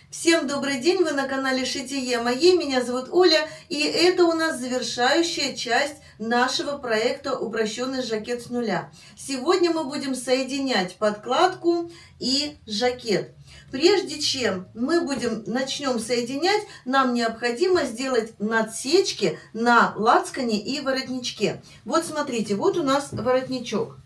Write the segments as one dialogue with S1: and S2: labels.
S1: Всем добрый день, вы на канале Шитие Моей, меня зовут Оля, и это у нас завершающая часть нашего проекта «Упрощенный жакет с нуля». Сегодня мы будем соединять подкладку и жакет. Прежде чем мы начнем соединять, нам необходимо сделать надсечки на лацкане и воротничке. Вот смотрите, вот у нас воротничок.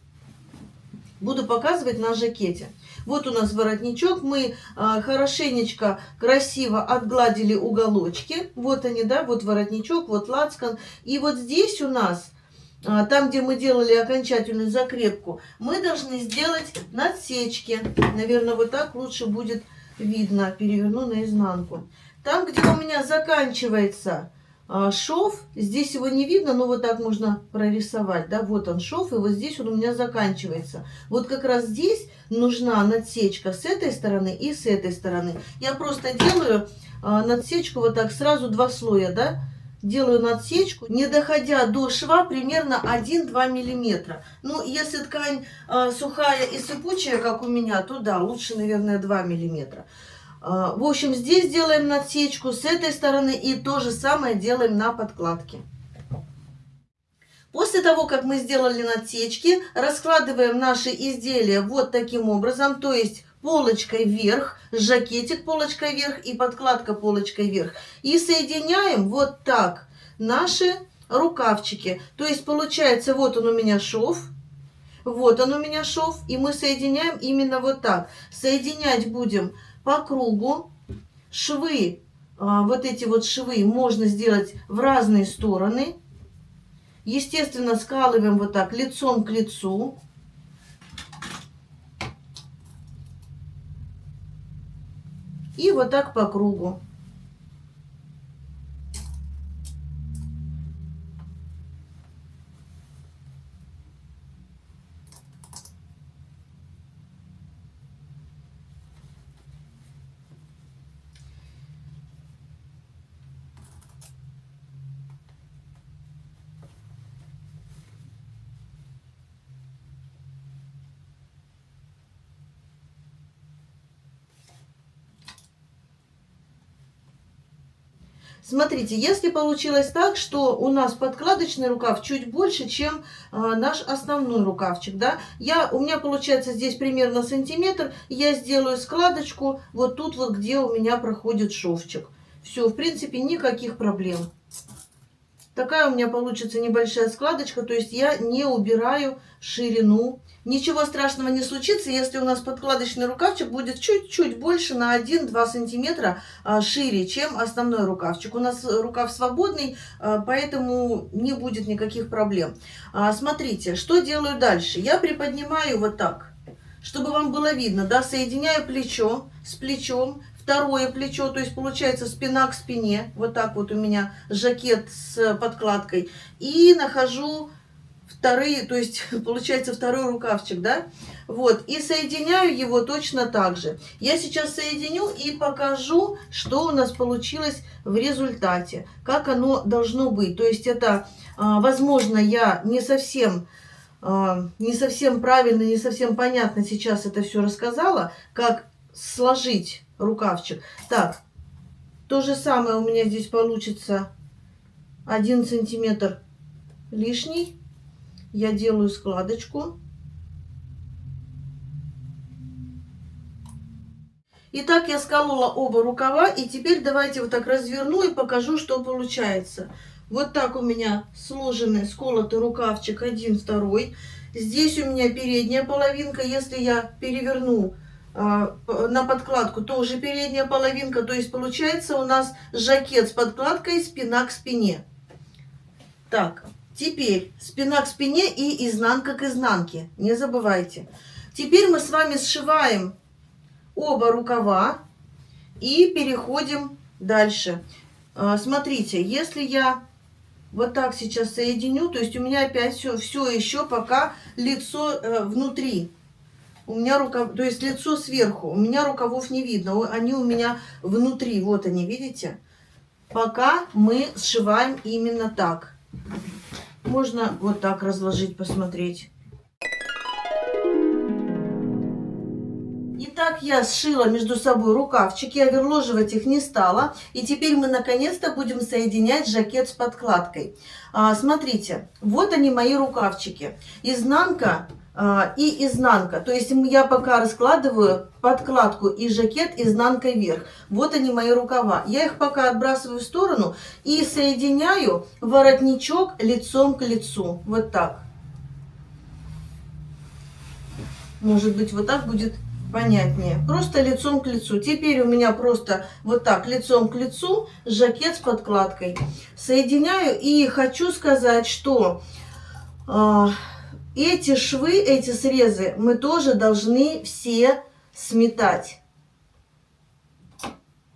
S1: Буду показывать на жакете. Вот у нас воротничок, мы хорошенечко, красиво отгладили уголочки. Вот они, да, вот воротничок, вот лацкан. И вот здесь у нас, там, где мы делали окончательную закрепку, мы должны сделать надсечки. Наверное, вот так лучше будет видно. Переверну наизнанку. Там, где у меня заканчивается шов, здесь его не видно, но вот так можно прорисовать, да, вот он шов, и вот здесь он у меня заканчивается. Вот как раз здесь нужна надсечка с этой стороны и с этой стороны. Я просто делаю надсечку вот так, сразу два слоя, да, делаю надсечку, не доходя до шва, примерно 1-2 миллиметра. Ну, если ткань сухая и сыпучая, как у меня, то да, лучше, наверное, 2 миллиметра. В общем, здесь делаем надсечку с этой стороны и то же самое делаем на подкладке. После того, как мы сделали надсечки, раскладываем наши изделия вот таким образом, то есть полочкой вверх, жакетик полочкой вверх и подкладка полочкой вверх. И соединяем вот так наши рукавчики. То есть получается, вот он у меня шов. Вот он у меня шов, и мы соединяем именно вот так. Соединять будем по кругу. Швы, вот эти вот швы можно сделать в разные стороны. Естественно, скалываем вот так лицом к лицу. И вот так по кругу. Смотрите, если получилось так, что у нас подкладочный рукав чуть больше, чем наш основной рукавчик, да, у меня получается здесь примерно сантиметр, я сделаю складочку вот тут вот, где у меня проходит шовчик. Все, в принципе, никаких проблем. Такая у меня получится небольшая складочка, то есть я не убираю ширину. Ничего страшного не случится, если у нас подкладочный рукавчик будет чуть-чуть больше на 1-2 сантиметра шире, чем основной рукавчик. У нас рукав свободный, поэтому не будет никаких проблем. Смотрите, что делаю дальше. Я приподнимаю вот так, чтобы вам было видно, да, соединяю плечо с плечом. Второе плечо, то есть получается спина к спине. Вот так вот у меня жакет с подкладкой. И нахожу вторые, то есть получается второй рукавчик, да? Вот, и соединяю его точно так же. Я сейчас соединю и покажу, что у нас получилось в результате, как оно должно быть. То есть это, возможно, я не совсем правильно, не совсем понятно сейчас это все рассказала, как сложить рукавчик. Так, то же самое у меня здесь получится 1 сантиметр лишний. Я делаю складочку. Итак, я сколола оба рукава, и теперь давайте вот так разверну и покажу, что получается. Вот так у меня сложенный, сколотый рукавчик 1, 2. Здесь у меня передняя половинка. Если я переверну на подкладку, тоже передняя половинка. То есть получается у нас жакет с подкладкой, спина к спине. Так, теперь спина к спине и изнанка к изнанке. Не забывайте. Теперь мы с вами сшиваем оба рукава и переходим дальше. Смотрите, если я вот так сейчас соединю, то есть у меня опять все еще пока лицо внутри. У меня рукав, то есть лицо сверху. У меня рукавов не видно. Они у меня внутри. Вот они, видите? Пока мы сшиваем именно так. Можно вот так разложить, посмотреть. Итак, я сшила между собой рукавчики, оверложивать их не стала. И теперь мы наконец-то будем соединять жакет с подкладкой. Смотрите, вот они мои рукавчики. Изнанка и изнанка. То есть я пока раскладываю подкладку и жакет изнанкой вверх. Вот они мои рукава. Я их пока отбрасываю в сторону и соединяю воротничок лицом к лицу. Вот так. Может быть, вот так будет понятнее. Просто лицом к лицу. Теперь у меня просто вот так лицом к лицу жакет с подкладкой. Соединяю и хочу сказать, что эти швы, эти срезы мы тоже должны все сметать.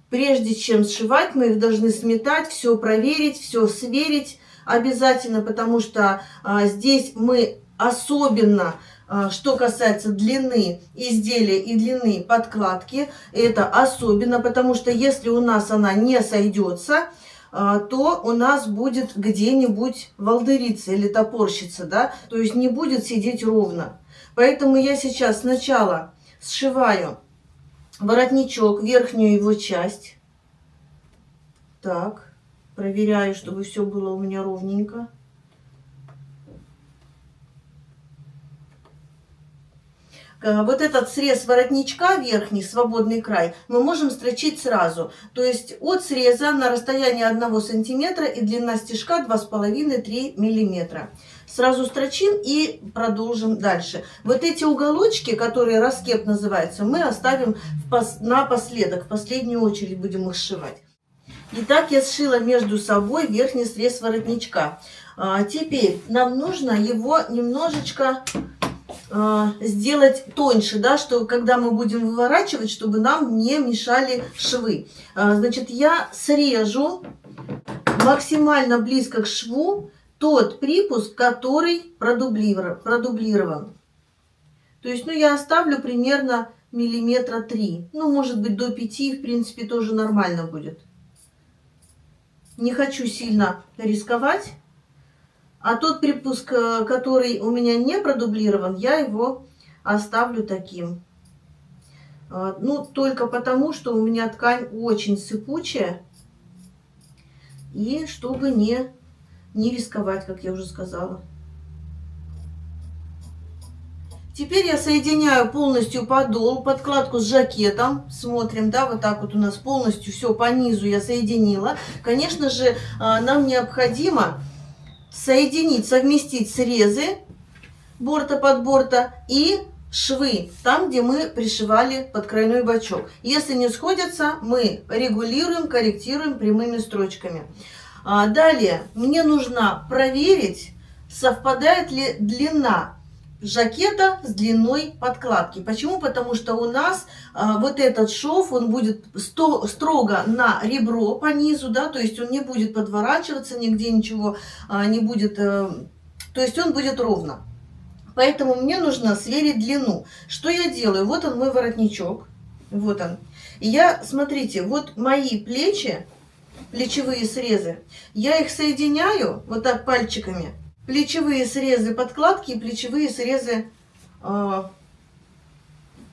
S1: Прежде чем сшивать, мы их должны сметать, все проверить, все сверить обязательно, потому что здесь мы особенно, что касается длины изделия и длины подкладки, это особенно, потому что если у нас она не сойдется, то у нас будет где-нибудь волдыриться или топорщиться, да, то есть не будет сидеть ровно. Поэтому я сейчас сначала сшиваю воротничок, верхнюю его часть. Так, проверяю, чтобы все было у меня ровненько. Вот этот срез воротничка, верхний, свободный край, мы можем строчить сразу. То есть от среза на расстоянии 1 сантиметра и длина стежка 2,5-3 миллиметра. Сразу строчим и продолжим дальше. Вот эти уголочки, которые раскеп называются, мы оставим напоследок, в последнюю очередь будем их сшивать. Итак, я сшила между собой верхний срез воротничка. Теперь нам нужно его немножечко сделать тоньше, да, что когда мы будем выворачивать, чтобы нам не мешали швы. Значит, я срежу максимально близко к шву тот припуск, который продублирован. То есть, я оставлю примерно 3 миллиметра. Может быть, до 5, в принципе, тоже нормально будет. Не хочу сильно рисковать. А тот припуск, который у меня не продублирован, я его оставлю таким. Только потому, что у меня ткань очень сыпучая. И чтобы не рисковать, как я уже сказала. Теперь я соединяю полностью подол, подкладку с жакетом. Смотрим, да, вот так вот у нас полностью все по низу я соединила. Конечно же, нам необходимо совместить срезы борта под борта и швы, там, где мы пришивали подкройной бачок. Если не сходятся, мы регулируем, корректируем прямыми строчками. Далее мне нужно проверить, совпадает ли длина жакета с длиной подкладки. Почему? Потому что у нас вот этот шов, он будет строго на ребро по низу, да, то есть он не будет подворачиваться, нигде ничего не будет, то есть он будет ровно. Поэтому мне нужно сверить длину. Что я делаю? Вот он мой воротничок, вот он. И смотрите, вот мои плечи, плечевые срезы, я их соединяю вот так пальчиками. Плечевые срезы подкладки и плечевые срезы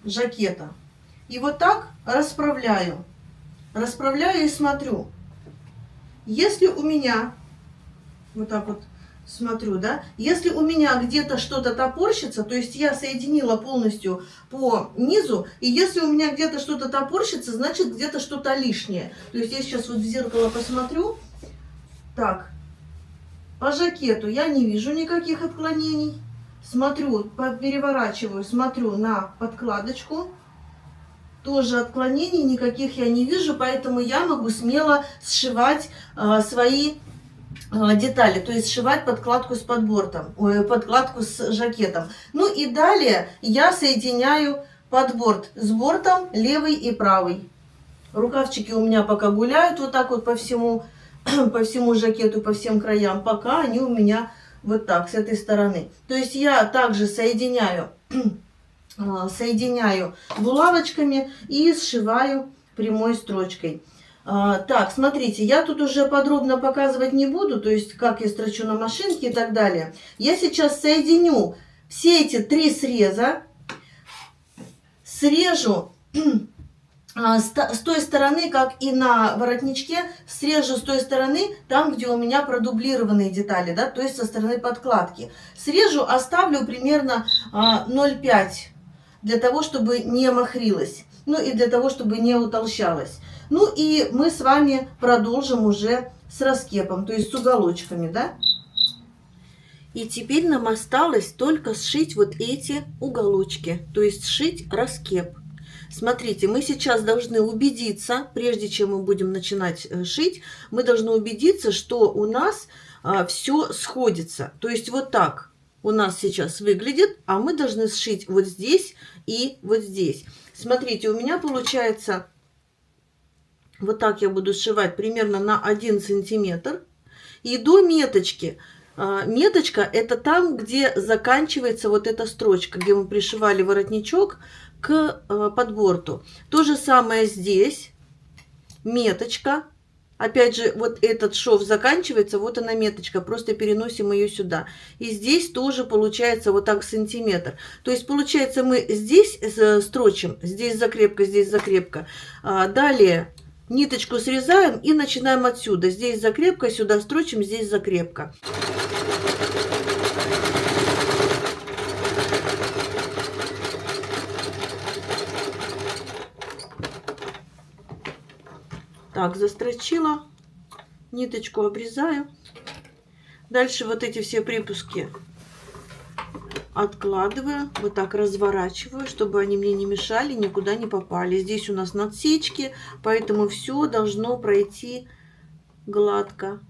S1: жакета. И вот так расправляю. Расправляю и смотрю. Если у меня, вот так вот смотрю, да, если у меня где-то что-то топорщится, то есть я соединила полностью по низу, и если у меня где-то что-то топорщится, значит где-то что-то лишнее. То есть я сейчас вот в зеркало посмотрю. Так. По жакету я не вижу никаких отклонений. Смотрю, переворачиваю, смотрю на подкладочку. Тоже отклонений никаких я не вижу, поэтому я могу смело сшивать свои детали. То есть сшивать подкладку с подбортом, подкладку с жакетом. И далее я соединяю подборт с бортом левый и правый. Рукавчики у меня пока гуляют вот так вот по всему жакету, по всем краям, пока они у меня вот так, с этой стороны. То есть я также соединяю булавочками и сшиваю прямой строчкой. Так, смотрите, я тут уже подробно показывать не буду, то есть как я строчу на машинке и так далее. Я сейчас соединю все эти 3 среза с срежу с той стороны, как и на воротничке, срежу с той стороны, там, где у меня продублированные детали, да, то есть со стороны подкладки. Срежу, оставлю примерно 0,5 для того, чтобы не махрилось, ну и для того, чтобы не утолщалось. Ну и мы с вами продолжим уже с раскепом, то есть с уголочками, да. И теперь нам осталось только сшить вот эти уголочки, то есть сшить раскеп. Смотрите, мы сейчас должны убедиться, прежде чем мы будем начинать шить, мы должны убедиться, что у нас все сходится. То есть вот так у нас сейчас выглядит, а мы должны сшить вот здесь и вот здесь. Смотрите, у меня получается, вот так я буду сшивать примерно на 1 сантиметр. И до меточки. Меточка – это там, где заканчивается вот эта строчка, где мы пришивали воротничок к подборту. То же самое здесь. Меточка. Опять же, вот этот шов заканчивается, вот она меточка. Просто переносим ее сюда. И здесь тоже получается вот так сантиметр. То есть получается мы здесь строчим, здесь закрепка, здесь закрепка. Далее ниточку срезаем и начинаем отсюда. Здесь закрепка, сюда строчим, здесь закрепка. Так, застрочила, ниточку обрезаю. Дальше вот эти все припуски откладываю, вот так разворачиваю, чтобы они мне не мешали, никуда не попали. Здесь у нас надсечки, поэтому все должно пройти гладко.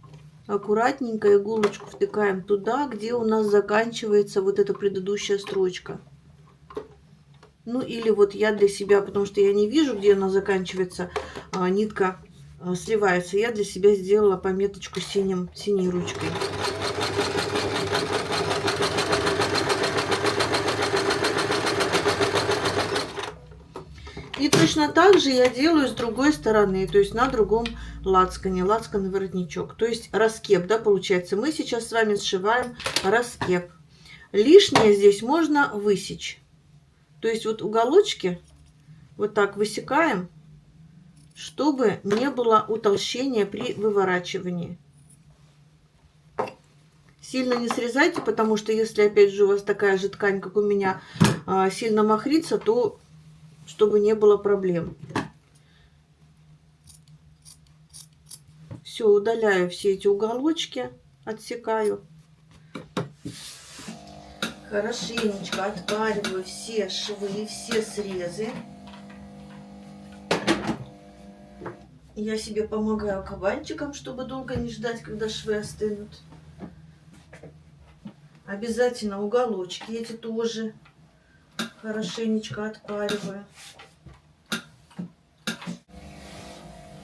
S1: Аккуратненько иголочку втыкаем туда, где у нас заканчивается вот эта предыдущая строчка. Ну или вот я для себя, потому что я не вижу, где она заканчивается, нитка сливается. Я для себя сделала пометочку синей ручкой. И точно так же я делаю с другой стороны, то есть на другом лацкане, лацкан и воротничок. То есть раскеп, да, получается. Мы сейчас с вами сшиваем раскеп. Лишнее здесь можно высечь. То есть вот уголочки вот так высекаем, чтобы не было утолщения при выворачивании. Сильно не срезайте, потому что если опять же у вас такая же ткань, как у меня, сильно махрится, то чтобы не было проблем. Все, удаляю все эти уголочки, отсекаю. Хорошенечко отпариваю все швы, все срезы. Я себе помогаю кабанчиком, чтобы долго не ждать, когда швы остынут. Обязательно уголочки эти тоже хорошенечко отпариваю.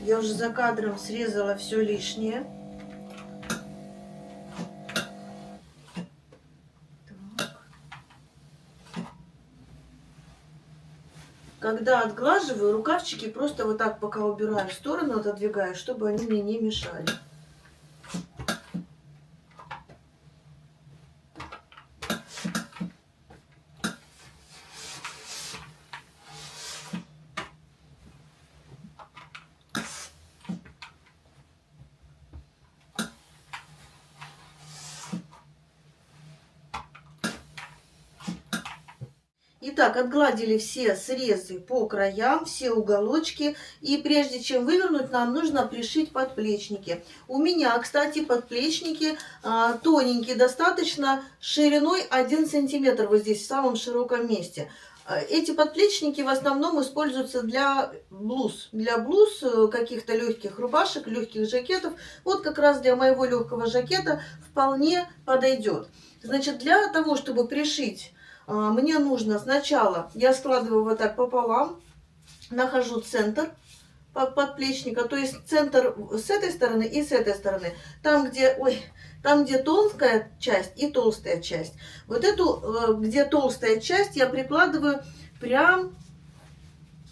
S1: Я уже за кадром срезала все лишнее. Так. Когда отглаживаю, рукавчики просто вот так пока убираю в сторону, отодвигаю, чтобы они мне не мешали. Итак, отгладили все срезы по краям, все уголочки. И прежде чем вывернуть, нам нужно пришить подплечники. У меня, кстати, подплечники тоненькие, достаточно шириной 1 сантиметр, вот здесь в самом широком месте. Эти подплечники в основном используются для блуз, каких-то легких рубашек, легких жакетов. Вот как раз для моего легкого жакета вполне подойдет. Значит, для того, чтобы пришить, мне нужно сначала, я складываю вот так пополам, нахожу центр подплечника, то есть центр с этой стороны и с этой стороны. Там, где тонкая часть и толстая часть. Вот эту, где толстая часть, я прикладываю прям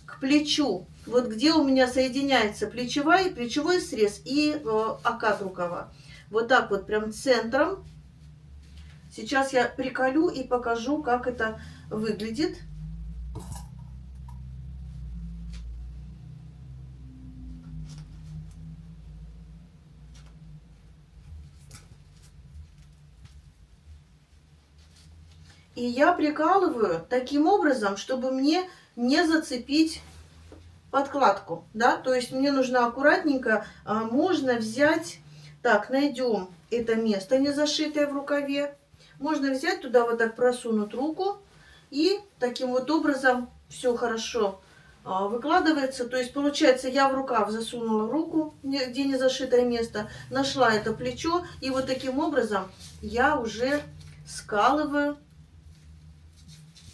S1: к плечу. Вот где у меня соединяется плечевой срез и окат рукава. Вот так вот прям центром. Сейчас я приколю и покажу, как это выглядит. И я прикалываю таким образом, чтобы мне не зацепить подкладку, да, то есть мне нужно аккуратненько, можно взять, так, найдем это место не зашитое в рукаве, можно взять туда вот так просунуть руку и таким вот образом все хорошо выкладывается, то есть получается я в рукав засунула руку, где не зашитое место, нашла это плечо и вот таким образом я уже скалываю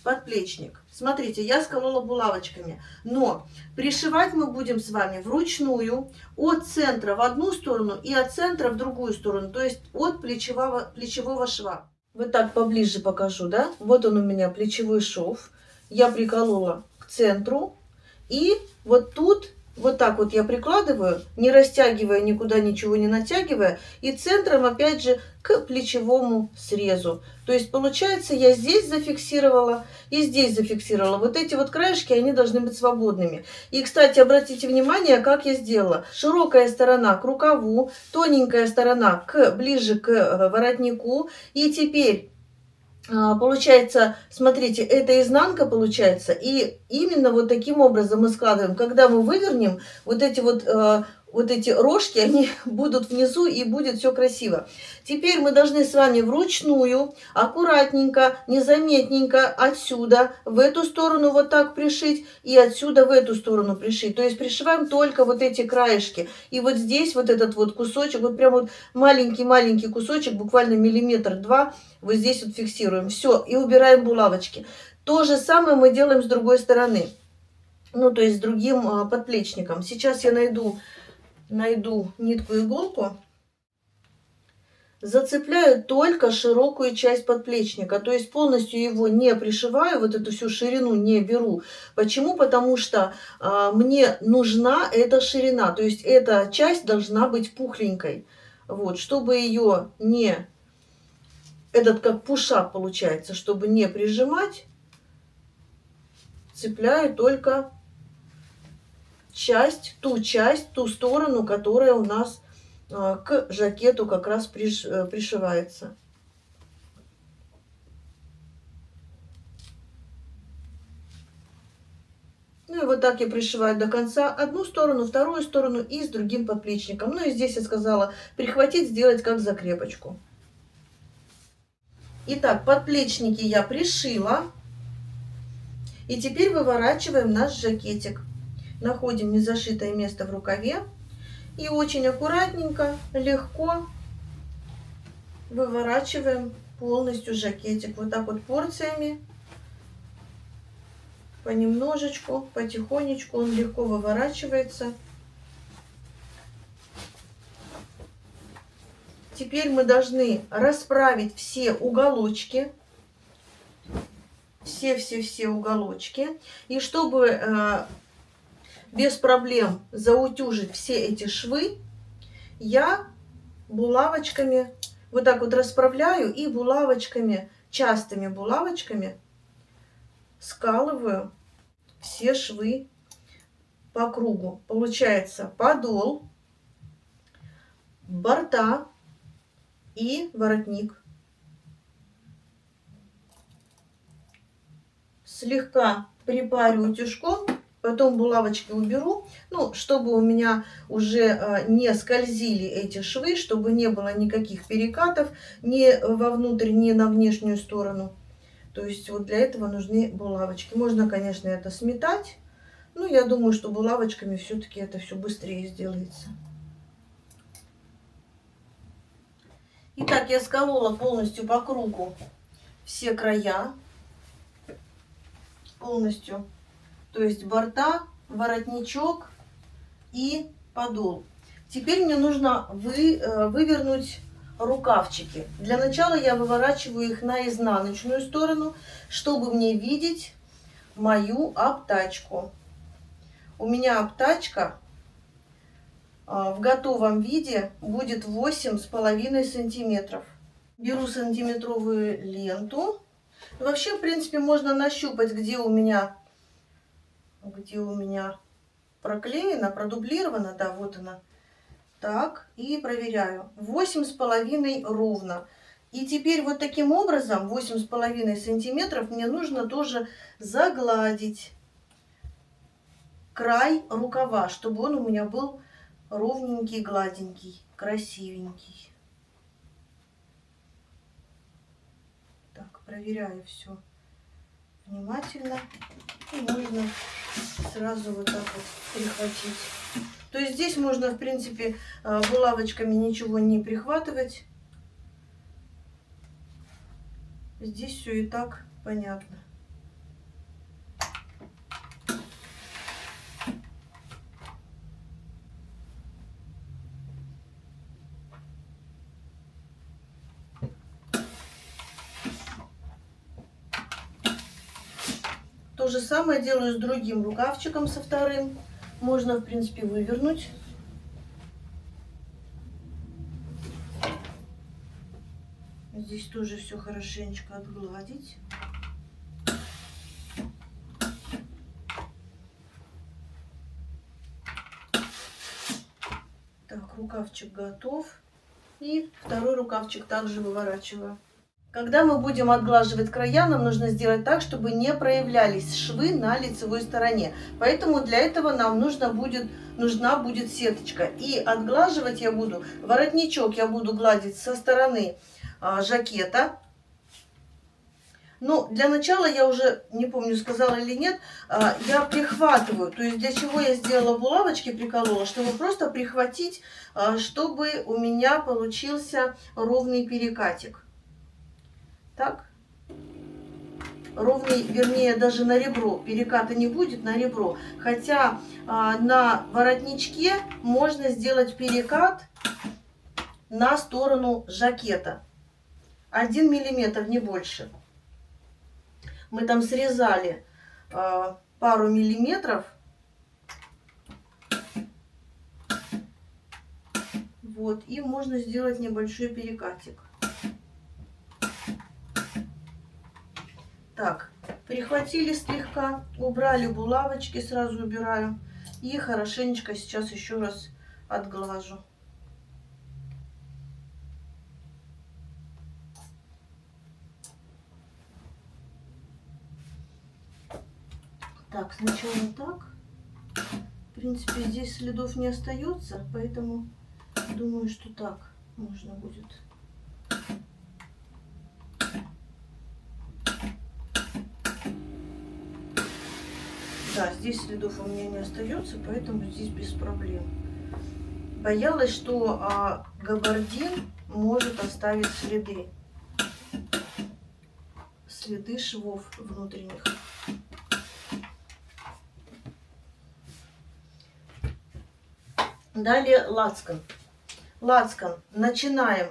S1: подплечник. Смотрите, я сколола булавочками, но пришивать мы будем с вами вручную от центра в одну сторону и от центра в другую сторону, то есть от плечевого шва. Вот так поближе покажу, да? Вот он у меня плечевой шов. Я приколола к центру и вот тут вот так вот я прикладываю, не растягивая никуда, ничего не натягивая, и центром опять же к плечевому срезу. То есть получается я здесь зафиксировала и здесь зафиксировала. Вот эти вот краешки, они должны быть свободными. И, кстати, обратите внимание, как я сделала. Широкая сторона к рукаву, тоненькая сторона ближе к воротнику. И теперь получается, смотрите, это изнанка получается, и именно вот таким образом мы складываем. Когда мы вывернем, вот эти рожки, они будут внизу, и будет все красиво. Теперь мы должны с вами вручную, аккуратненько, незаметненько отсюда в эту сторону вот так пришить, и отсюда в эту сторону пришить. То есть пришиваем только вот эти краешки. И вот здесь вот этот вот кусочек, вот прям вот маленький-маленький кусочек, буквально миллиметр-два, вот здесь вот фиксируем. Все, и убираем булавочки. То же самое мы делаем с другой стороны. Ну, то есть с другим подплечником. Сейчас я найду нитку-иголку. Зацепляю только широкую часть подплечника, то есть полностью его не пришиваю, вот эту всю ширину не беру. Почему? Потому что мне нужна эта ширина, то есть эта часть должна быть пухленькой. Вот, чтобы ее не, этот как пушап получается, чтобы не прижимать, цепляю только ту сторону, которая у нас к жакету как раз пришивается. Ну и вот так я пришиваю до конца одну сторону, вторую сторону и с другим подплечником. Ну и здесь я сказала прихватить, сделать как закрепочку. Итак, подплечники я пришила. И теперь выворачиваем наш жакетик. Находим незашитое место в рукаве. И очень аккуратненько, легко выворачиваем полностью жакетик. Вот так вот порциями, понемножечку, потихонечку он легко выворачивается. Теперь мы должны расправить все уголочки. Все уголочки. И чтобы без проблем заутюжить все эти швы, я булавочками вот так вот расправляю и булавочками, частыми булавочками скалываю все швы по кругу. Получается подол, борта и воротник. Слегка припарю утюжком. Потом булавочки уберу, ну, чтобы у меня уже не скользили эти швы, чтобы не было никаких перекатов ни вовнутрь, ни на внешнюю сторону. То есть вот для этого нужны булавочки. Можно, конечно, это сметать, но я думаю, что булавочками все-таки это все быстрее сделается. Итак, я сколола полностью по кругу все края. Полностью. То есть борта, воротничок и подол. Теперь мне нужно вывернуть рукавчики. Для начала я выворачиваю их на изнаночную сторону, чтобы мне видеть мою обтачку. У меня обтачка в готовом виде будет 8,5 сантиметров. Беру сантиметровую ленту. Вообще, в принципе, можно нащупать, где у меня проклеено, продублировано, да, вот она. Так, и проверяю. 8,5 ровно. И теперь вот таким образом 8,5 сантиметров мне нужно тоже загладить край рукава, чтобы он у меня был ровненький, гладенький, красивенький. Так, проверяю все внимательно. И можно сразу вот так вот прихватить. То есть здесь можно, в принципе, булавочками ничего не прихватывать. Здесь все и так понятно. То же самое делаю с другим рукавчиком, со вторым. Можно, в принципе, вывернуть. Здесь тоже все хорошенечко отгладить. Так, рукавчик готов. И второй рукавчик также выворачиваю. Когда мы будем отглаживать края, нам нужно сделать так, чтобы не проявлялись швы на лицевой стороне. Поэтому для этого нам нужна будет сеточка. И отглаживать я буду, воротничок я буду гладить со стороны жакета. Но для начала, я уже не помню, сказала или нет, я прихватываю. То есть для чего я сделала булавочки, приколола, чтобы просто прихватить, чтобы у меня получился ровный перекатик. Так, ровный, вернее, даже на ребро, переката не будет на ребро, хотя на воротничке можно сделать перекат на сторону жакета, 1 миллиметр, не больше. Мы там срезали пару миллиметров, вот, и можно сделать небольшой перекатик. Так, прихватили слегка, убрали булавочки, сразу убираю. И хорошенечко сейчас еще раз отглажу. Так, сначала так. В принципе, здесь следов не остается, поэтому думаю, что так можно будет. Да, здесь следов у меня не остается, поэтому здесь без проблем. Боялась, что габардин может оставить следы швов внутренних. Далее лацкан. Лацкан начинаем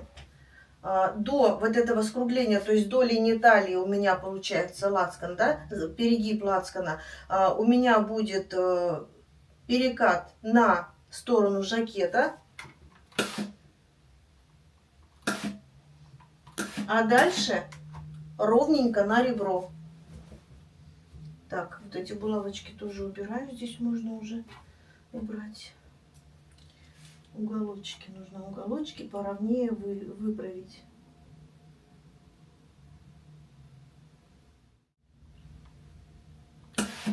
S1: до вот этого скругления, то есть до линии талии у меня получается лацкан, да, перегиб лацкана. У меня будет перекат на сторону жакета. А дальше ровненько на ребро. Так, вот эти булавочки тоже убираю. Здесь можно уже убрать. Уголочки, нужно уголочки поровнее выправить.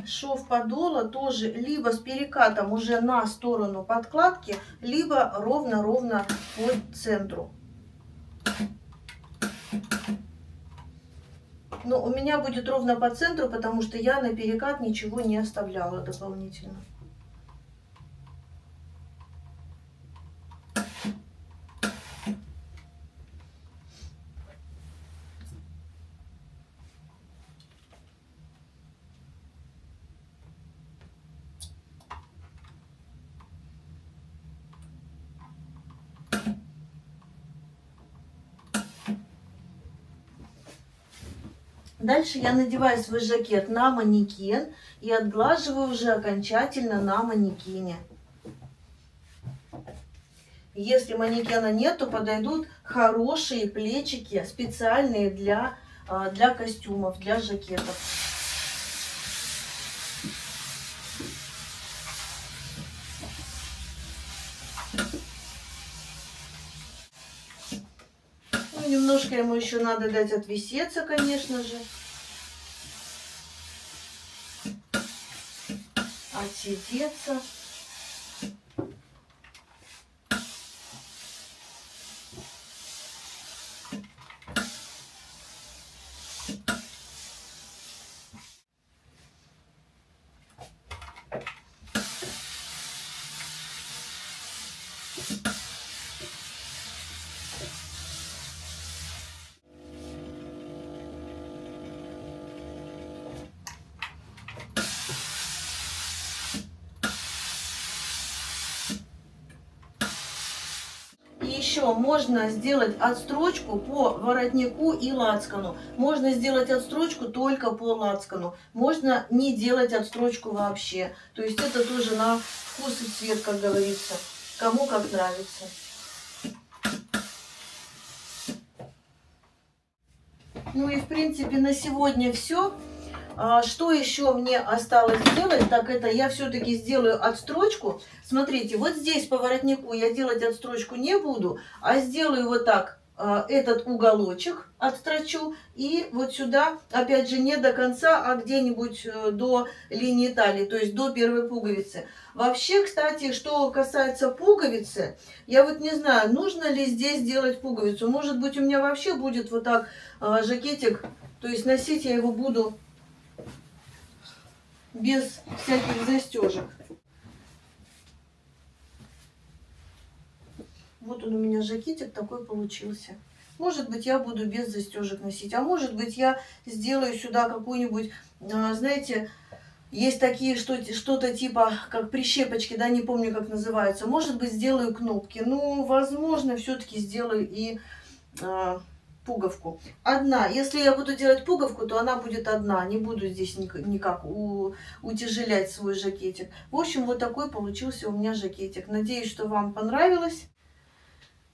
S1: Шов подола тоже либо с перекатом уже на сторону подкладки, либо ровно-ровно по центру. Но у меня будет ровно по центру, потому что я на перекат ничего не оставляла дополнительно. Дальше я надеваю свой жакет на манекен и отглаживаю уже окончательно на манекене. Если манекена нет, то подойдут хорошие плечики, специальные для костюмов, для жакетов. Ну Ну, немножко ему еще надо дать отвисеться, конечно же. Отсидеться. И еще можно сделать отстрочку по воротнику и лацкану. Можно сделать отстрочку только по лацкану. Можно не делать отстрочку вообще. То есть это тоже на вкус и цвет, как говорится. Кому как нравится. Ну и в принципе на сегодня все. Что еще мне осталось сделать, так это я все-таки сделаю отстрочку. Смотрите, вот здесь по воротнику я делать отстрочку не буду, а сделаю вот так, этот уголочек отстрочу, и вот сюда, опять же, не до конца, а где-нибудь до линии талии, то есть до первой пуговицы. Вообще, кстати, что касается пуговицы, я вот не знаю, нужно ли здесь делать пуговицу. Может быть, у меня вообще будет вот так жакетик, то есть носить я его буду без всяких застежек. Вот он у меня жакетик такой получился. Может быть, я буду без застежек носить, а может быть, я сделаю сюда какую-нибудь, знаете, есть такие что-то типа как прищепочки, да, не помню, как называются. Может быть, сделаю кнопки. Ну, возможно, все-таки сделаю и пуговку. Одна. Если я буду делать пуговку, то она будет одна. Не буду здесь никак утяжелять свой жакетик. В общем, вот такой получился у меня жакетик. Надеюсь, что вам понравилось.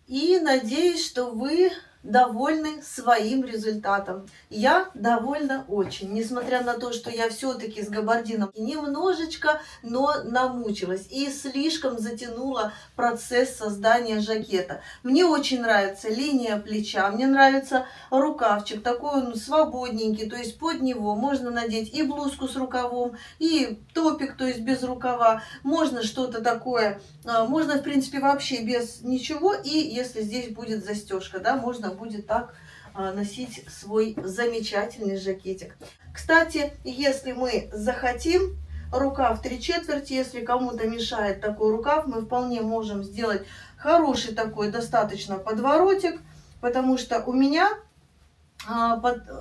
S1: И надеюсь, что вы довольны своим результатом. Я довольна очень, несмотря на то, что я все-таки с габардином немножечко, но намучилась и слишком затянула процесс создания жакета. Мне очень нравится линия плеча, мне нравится рукавчик, такой он свободненький, то есть под него можно надеть и блузку с рукавом, и топик, то есть без рукава, можно что-то такое, можно в принципе вообще без ничего, и если здесь будет застежка, да, можно будет так носить свой замечательный жакетик. Кстати, если мы захотим, рукав 3/4, если кому-то мешает такой рукав, мы вполне можем сделать хороший такой достаточно подворотик, потому что у меня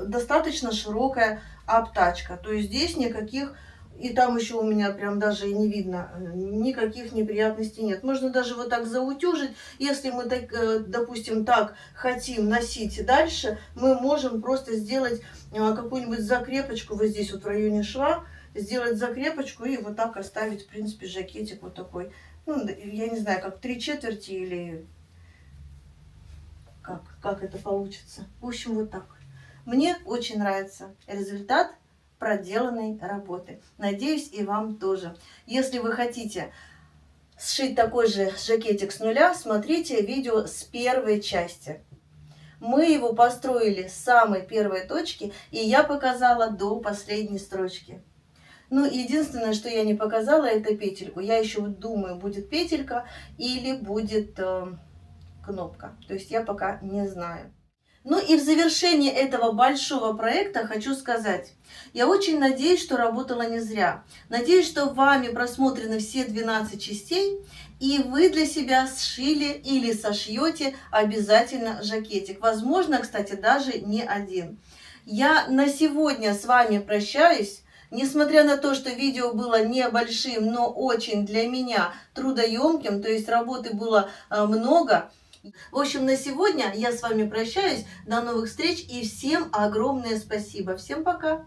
S1: достаточно широкая обтачка, то есть здесь никаких, и там еще у меня прям даже и не видно, никаких неприятностей нет. Можно даже вот так заутюжить. Если мы, так, допустим, так хотим носить дальше, мы можем просто сделать какую-нибудь закрепочку вот здесь вот в районе шва, сделать закрепочку и вот так оставить, в принципе, жакетик вот такой. Ну, я не знаю, как 3/4 или как это получится. В общем, вот так. Мне очень нравится результат проделанной работы. Надеюсь, и вам тоже. Если вы хотите сшить такой же жакетик с нуля, смотрите видео с первой части. Мы его построили с самой первой точки, и я показала до последней строчки. Ну, единственное, что я не показала, это петельку. Я еще думаю, будет петелька или будет кнопка. То есть я пока не знаю. Ну и в завершении этого большого проекта хочу сказать, я очень надеюсь, что работала не зря. Надеюсь, что вами просмотрены все 12 частей, и вы для себя сшили или сошьете обязательно жакетик. Возможно, кстати, даже не один. Я на сегодня с вами прощаюсь. Несмотря на то, что видео было небольшим, но очень для меня трудоемким, то есть работы было много. В общем, на сегодня я с вами прощаюсь. До новых встреч и всем огромное спасибо. Всем пока!